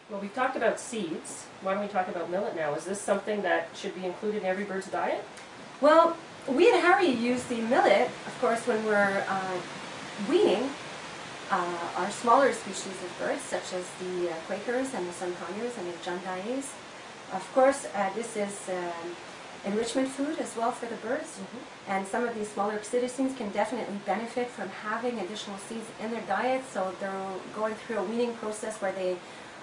Well, we've talked about seeds. Why don't we talk about millet now? Is this something that should be included in every bird's diet? Well, we at Harry use the millet, of course, when we're weaning our smaller species of birds, such as the Quakers and the Sunconures and the Jundaies. Of course, this is enrichment food as well for the birds, and some of these smaller psittacines can definitely benefit from having additional seeds in their diet, so they're going through a weaning process where they,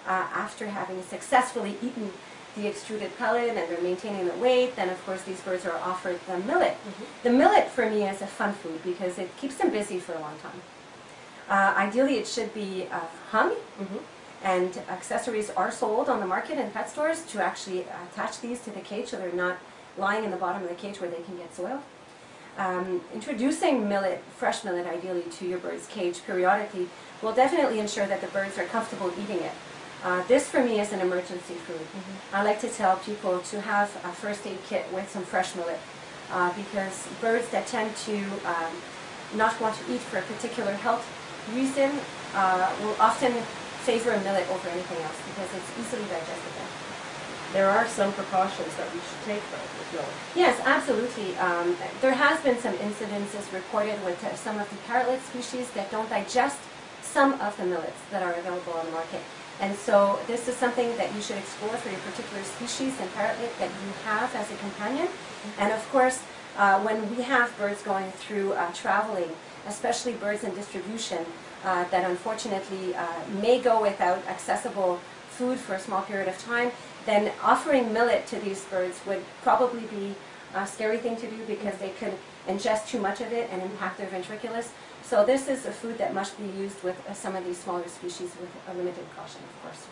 after having successfully eaten the extruded pellet and they're maintaining the weight, then of course these birds are offered the millet. The millet for me is a fun food because it keeps them busy for a long time. Ideally it should be hung, and accessories are sold on the market in pet stores to actually attach these to the cage so they're not lying in the bottom of the cage where they can get soiled. Introducing millet, fresh millet ideally, to your bird's cage periodically will definitely ensure that the birds are comfortable eating it. This for me is an emergency food. I like to tell people to have a first aid kit with some fresh millet because birds that tend to not want to eat for a particular health reason will often favor a millet over anything else because it's easily digestible. There are some precautions that we should take though with millet. Yes, absolutely. There has been some incidences reported with some of the parrotlet species that don't digest some of the millets that are available on the market. And so this is something that you should explore for your particular species and parrotlet that you have as a companion. And of course, when we have birds going through traveling, especially birds in distribution that unfortunately may go without accessible food for a small period of time, then offering millet to these birds would probably be a scary thing to do because they could ingest too much of it and impact their ventriculus. So this is a food that must be used with some of these smaller species with a limited caution, of course.